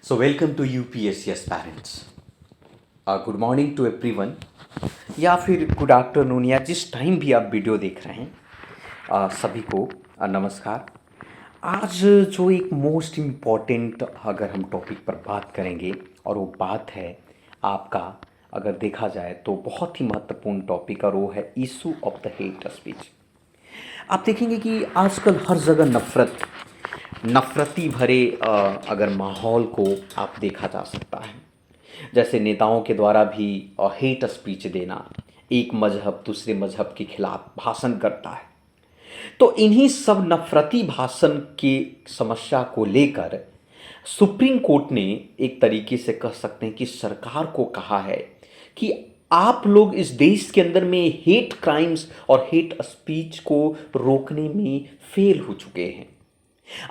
So welcome to UPSC aspirants. Good morning to everyone या फिर good afternoon या जिस टाइम भी आप वीडियो देख रहे हैं सभी को नमस्कार। आज जो एक मोस्ट इम्पॉर्टेंट अगर हम टॉपिक पर बात करेंगे और वो बात है आपका, अगर देखा जाए तो बहुत ही महत्वपूर्ण टॉपिक और वो है issue of the hate speech. आप देखेंगे कि आजकल हर जगह नफ़रती भरे अगर माहौल को आप देखा जा सकता है। जैसे नेताओं के द्वारा भी हेट स्पीच देना, एक मजहब दूसरे मजहब के खिलाफ भाषण करता है। तो इन्हीं सब नफ़रती भाषण की समस्या को लेकर सुप्रीम कोर्ट ने एक तरीके से कह सकते हैं कि सरकार को कहा है कि आप लोग इस देश के अंदर में हेट क्राइम्स और हेट स्पीच को रोकने में फेल हो चुके हैं।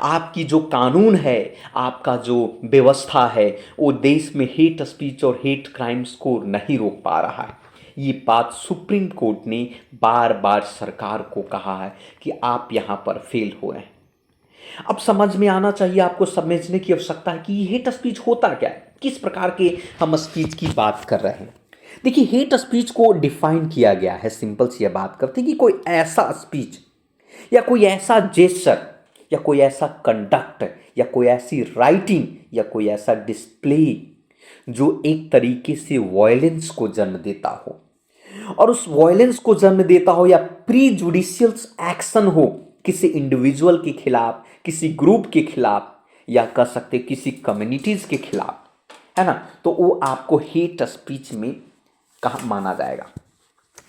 आपकी जो कानून है, आपका जो व्यवस्था है, वो देश में हेट स्पीच और हेट क्राइम्स को नहीं रोक पा रहा है। ये बात सुप्रीम कोर्ट ने बार बार सरकार को कहा है कि आप यहाँ पर फेल हुए हैं। अब समझ में आना चाहिए, आपको समझने की आवश्यकता है कि ये हेट स्पीच होता क्या है, किस प्रकार के हम स्पीच की बात कर रहे हैं। देखिए, हेट स्पीच को डिफाइन किया गया है, सिंपल सी बात करते हैं कि कोई ऐसा स्पीच या कोई ऐसा जेस्चर या कोई ऐसा कंडक्ट या कोई ऐसी राइटिंग या कोई ऐसा डिस्प्ले जो एक तरीके से वॉयलेंस को जन्म देता हो, और उस वॉयलेंस को जन्म देता हो या प्री जुडिशियल एक्शन हो किसी इंडिविजुअल के खिलाफ, किसी ग्रुप के खिलाफ, या कह सकते किसी कम्युनिटीज के खिलाफ, है ना, तो वो आपको हेट स्पीच में कहा माना जाएगा।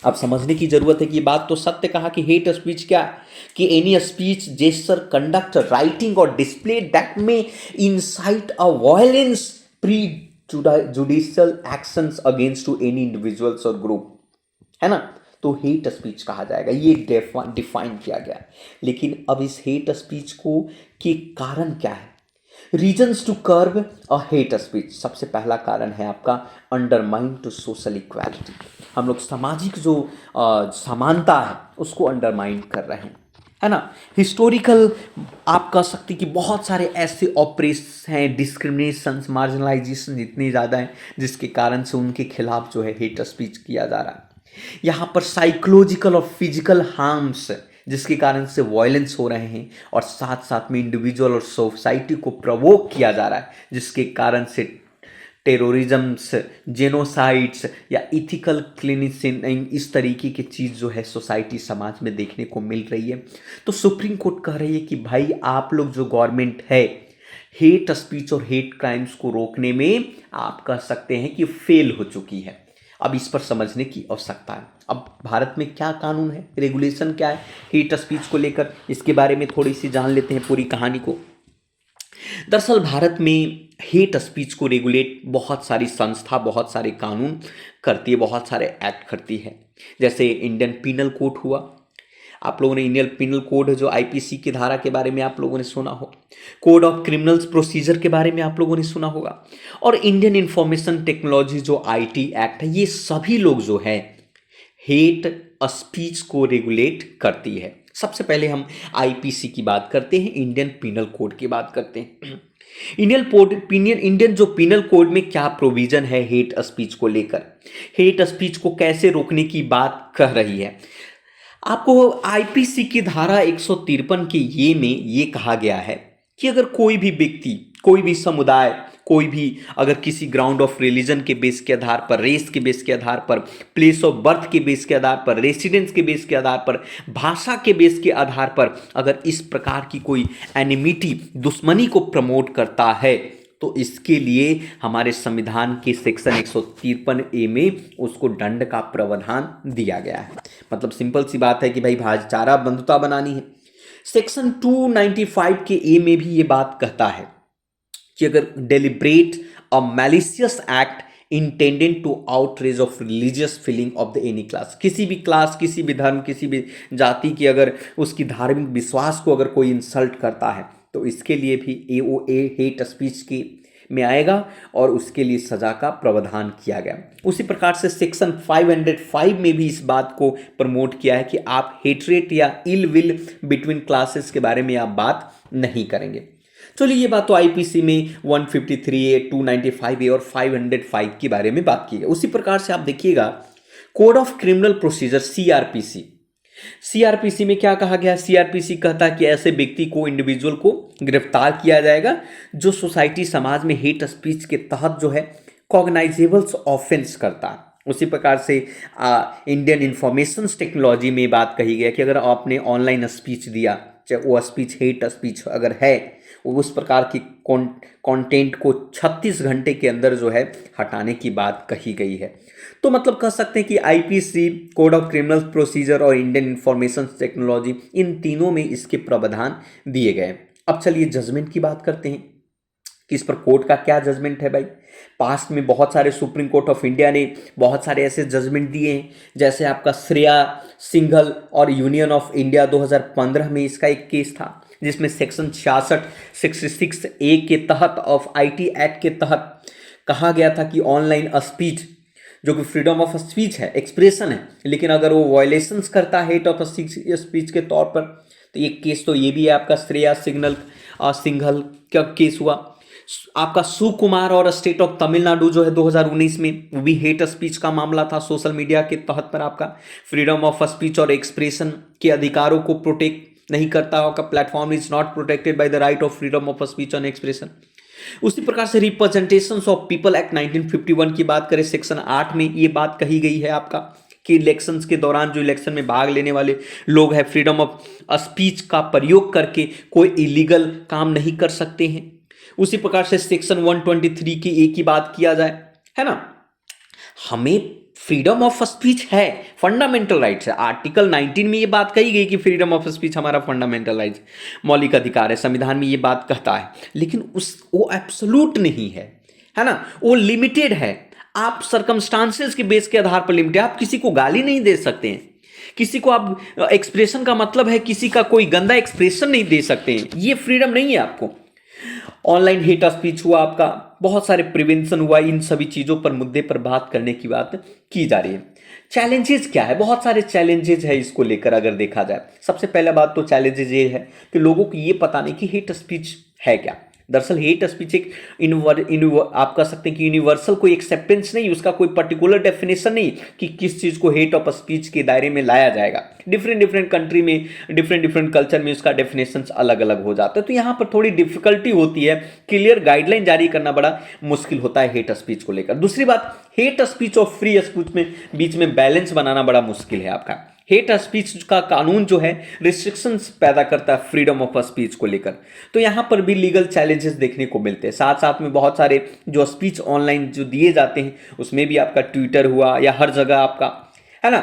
अब समझने की जरूरत है कि ये बात तो सत्य कहा कि हेट स्पीच क्या है, कि any speech, gesture, conduct, writing और डिस्प्ले दैट में incite a violence, prejudicial actions against to any individuals और ग्रुप, है ना, तो हेट स्पीच कहा जाएगा। ये डिफाइन किया गया है। लेकिन अब इस हेट स्पीच को के कारण क्या है, reasons to curb a hate speech. सबसे पहला कारण है आपका अंडरमाइन टू सोशल इक्वालिटी। हम लोग सामाजिक जो समानता है उसको अंडरमाइन कर रहे हैं, है ना। हिस्टोरिकल आप कह सकते कि बहुत सारे ऐसे ऑपरेस हैं, डिस्क्रिमिनेशंस, मार्जिनलाइजेशन इतनी ज़्यादा है जिसके कारण से उनके खिलाफ जो है हेट स्पीच किया जा रहा है। यहाँ पर साइकोलॉजिकल और फिजिकल हार्म्स जिसके कारण से वायलेंस हो रहे हैं, और साथ साथ में इंडिविजुअल और सोसाइटी को प्रवोक किया जा रहा है जिसके कारण से टेररिज्म्स, जेनोसाइड्स या इथिकल क्लिनिसिंग, इस तरीके की चीज़ जो है सोसाइटी समाज में देखने को मिल रही है। तो सुप्रीम कोर्ट कह रही है कि भाई आप लोग जो गवर्नमेंट है, हेट स्पीच और हेट क्राइम्स को रोकने में आप कह सकते हैं कि फेल हो चुकी है। अब इस पर समझने की आवश्यकता है। अब भारत में क्या कानून है, रेगुलेशन क्या है हेट स्पीच को लेकर, इसके बारे में थोड़ी सी जान लेते हैं पूरी कहानी को। दरअसल भारत में हेट स्पीच को रेगुलेट बहुत सारी संस्था, बहुत सारे कानून करती है, बहुत सारे एक्ट करती है। जैसे इंडियन पिनल कोड हुआ, आप लोगों ने इंडियन पिनल कोड जो आईपीसी की धारा के बारे में आप लोगों ने सुना हो, कोड ऑफ क्रिमिनल्स प्रोसीजर के बारे में आप लोगों ने सुना होगा, और इंडियन इंफॉर्मेशन टेक्नोलॉजी जो आईटी एक्ट है, ये सभी लोग जो है हेट स्पीच को रेगुलेट करती है। सबसे पहले हम आईपीसी की बात करते हैं, इंडियन पिनल कोड की बात करते हैं। इंडियन जो पिनल कोड में क्या प्रोविजन है हेट स्पीच को लेकर, हेट स्पीच को कैसे रोकने की बात कह रही है। आपको आईपीसी की धारा 153 के ये में ये कहा गया है कि अगर कोई भी व्यक्ति, कोई भी समुदाय, कोई भी अगर किसी ग्राउंड ऑफ रिलीजन के बेस के आधार पर, रेस के बेस के आधार पर, प्लेस ऑफ बर्थ के बेस के आधार पर, रेसिडेंस के बेस के आधार पर, भाषा के बेस के आधार पर अगर इस प्रकार की कोई एनिमिटी, दुश्मनी को प्रमोट करता है, तो इसके लिए हमारे संविधान के सेक्शन 153A में उसको दंड का प्रावधान दिया गया है। मतलब सिंपल सी बात है कि भाई भाईचारा, बंधुता बनानी है। सेक्शन 295 के ए में भी ये बात कहता है कि अगर deliberate a malicious act intended to outrage of religious feeling of the any class, किसी भी क्लास, किसी भी धर्म, किसी भी जाति की अगर उसकी धार्मिक विश्वास को अगर कोई इंसल्ट करता है, तो इसके लिए भी एओए हेट स्पीच की में आएगा और उसके लिए सजा का प्रावधान किया गया। उसी प्रकार से सेक्शन 505 में भी इस बात को प्रमोट किया है कि आप हेटरेट या इल विल बिटवीन क्लासेस के बारे में आप बात नहीं करेंगे। चलिए ये बात तो आईपीसी में 153A, 295A और 505 के बारे में बात की है। उसी प्रकार से आप देखिएगा code of criminal procedure CrPC, CrPC में क्या कहा गया? सीआरपीसी कहता है कि ऐसे व्यक्ति को, इंडिविजुअल को गिरफ्तार किया जाएगा जो सोसाइटी, समाज में हेट स्पीच के तहत जो है कॉग्नाइजेबल्स ऑफेंस करता है। उसी प्रकार से इंडियन इंफॉर्मेशन टेक्नोलॉजी में बात कही गई कि अगर आपने ऑनलाइन स्पीच दिया, चाहे वो स्पीच हेट स्पीच अगर है, उस प्रकार की कंटेंट को 36 घंटे के अंदर जो है हटाने की बात कही गई है। तो मतलब कह सकते हैं कि IPC, code of criminal procedure और इंडियन इंफॉर्मेशन टेक्नोलॉजी, इन तीनों में इसके प्रावधान दिए गए। अब चलिए जजमेंट की बात करते हैं कि इस पर कोर्ट का क्या जजमेंट है भाई। पास्ट में बहुत सारे सुप्रीम कोर्ट ऑफ इंडिया ने बहुत सारे ऐसे जजमेंट दिए हैं, जैसे आपका श्रेया सिंघल और यूनियन ऑफ इंडिया 2015 में इसका एक केस था, जिसमें सेक्शन 66 के तहत ऑफ आईटी एक्ट के तहत कहा गया था कि ऑनलाइन स्पीच जो कि फ्रीडम ऑफ स्पीच है, एक्सप्रेशन है, लेकिन अगर वो वायलेशंस करता है हेट ऑफ स्पीच के तौर पर, तो ये केस तो ये भी है आपका श्रेया सिंघल का केस हुआ। आपका सुकुमार और स्टेट ऑफ तमिलनाडु जो है 2019 में, वो भी हेट स्पीच का मामला था सोशल मीडिया के तहत पर, आपका फ्रीडम ऑफ स्पीच और एक्सप्रेशन के अधिकारों को प्रोटेक्ट नहीं करता होगा, platform is not protected by the right of freedom of speech and expression. उसी प्रकार से रिप्रेजेंटेशन ऑफ पीपल एक्ट 1951 की बात करें, सेक्शन 8 में ये बात कही गई है आपका कि इलेक्शंस के दौरान जो इलेक्शन में भाग लेने वाले लोग हैं, फ्रीडम ऑफ स्पीच का प्रयोग करके कोई इलीगल काम नहीं कर सकते हैं। उसी प्रकार से सेक्शन 123 की ए की बात किया जाए, है ना, हमें फ्रीडम ऑफ स्पीच है, फंडामेंटल राइट्स है। आर्टिकल 19 में ये बात कही गई कि फ्रीडम ऑफ स्पीच हमारा फंडामेंटल राइट्स, मौलिक अधिकार है, संविधान में ये बात कहता है, लेकिन वो एब्सोल्यूट नहीं है ना, वो लिमिटेड है। आप सर्कमस्टांसेस के बेस के आधार पर लिमिटेड, आप किसी को गाली नहीं दे सकते हैं, किसी को आप एक्सप्रेशन का मतलब है किसी का कोई गंदा एक्सप्रेशन नहीं दे सकते हैं, ये फ्रीडम नहीं है आपको। ऑनलाइन हेट स्पीच हुआ आपका, बहुत सारे प्रिवेंशन हुआ, इन सभी चीज़ों पर मुद्दे पर बात करने की बात की जा रही है। चैलेंजेस क्या है? बहुत सारे चैलेंजेस है इसको लेकर अगर देखा जाए। सबसे पहला बात तो चैलेंजेस ये है कि लोगों को ये पता नहीं कि हेट स्पीच है क्या। दरअसल हेट स्पीच एक आप कह सकते हैं कि यूनिवर्सल कोई एक्सेप्टेंस नहीं, उसका कोई पर्टिकुलर डेफिनेशन नहीं कि किस चीज़ को हेट ऑफ स्पीच के दायरे में लाया जाएगा। डिफरेंट कंट्री में, डिफरेंट कल्चर में उसका डेफिनेशन अलग अलग हो जाता है, तो यहाँ पर थोड़ी डिफिकल्टी होती है, क्लियर गाइडलाइन जारी करना बड़ा मुश्किल होता है हेट स्पीच को लेकर। दूसरी बात, हेट स्पीच और फ्री स्पीच में बीच में बैलेंस बनाना बड़ा मुश्किल है आपका। हेट स्पीच का कानून जो है रिस्ट्रिक्शंस पैदा करता है फ्रीडम ऑफ स्पीच को लेकर, तो यहां पर भी लीगल चैलेंजेस देखने को मिलते हैं। साथ साथ में बहुत सारे जो स्पीच ऑनलाइन जो दिए जाते हैं, उसमें भी आपका ट्विटर हुआ या हर जगह आपका, है ना,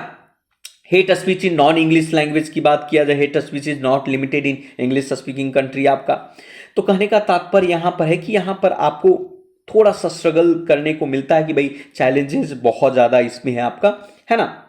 hate speech in non English language की बात किया जाए, hate speech is not limited in English speaking country आपका। तो कहने का तात्पर्य यहां पर है कि यहां पर आपको थोड़ा सा स्ट्रगल करने को मिलता है कि भाई चैलेंजेस बहुत ज़्यादा इसमें है आपका, है ना।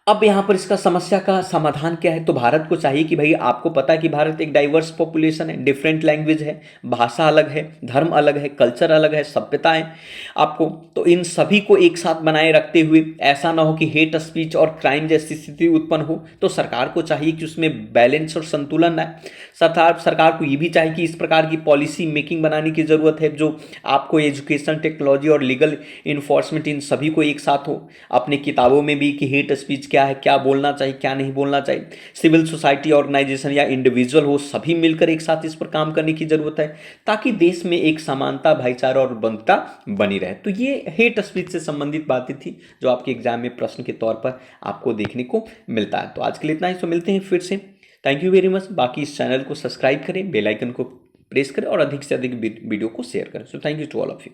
अब यहाँ पर इसका समस्या का समाधान क्या है? तो भारत को चाहिए कि भाई, आपको पता है कि भारत एक डाइवर्स पॉपुलेशन है, डिफरेंट लैंग्वेज है, भाषा अलग है, धर्म अलग है, कल्चर अलग है, सभ्यता है आपको, तो इन सभी को एक साथ बनाए रखते हुए ऐसा ना हो कि हेट स्पीच और क्राइम जैसी स्थिति उत्पन्न हो। तो सरकार को चाहिए कि उसमें बैलेंस और संतुलन आए। सरकार को ये भी चाहिए कि इस प्रकार की पॉलिसी मेकिंग बनाने की ज़रूरत है जो आपको एजुकेशन, टेक्नोलॉजी और लीगल इन्फोर्समेंट, इन सभी को एक साथ हो। अपने किताबों में भी कि हेट स्पीच क्या है, क्या बोलना चाहिए, क्या नहीं बोलना चाहिए। सिविल सोसाइटी ऑर्गेनाइजेशन या इंडिविजुअल हो, सभी मिलकर एक साथ इस पर काम करने की जरूरत है, ताकि देश में एक समानता, भाईचारा और बंधुता बनी रहे। तो ये हेट स्पीच से संबंधित बातें थी जो आपके एग्जाम में प्रश्न के तौर पर आपको देखने को मिलता है। तो आज के लिए इतना ही, तो मिलते हैं फिर से। Thank you very much. बाकी इस चैनल को सब्सक्राइब करें, बेल आइकन को प्रेस करें और अधिक से अधिक वीडियो को शेयर करें। So thank you to all of you.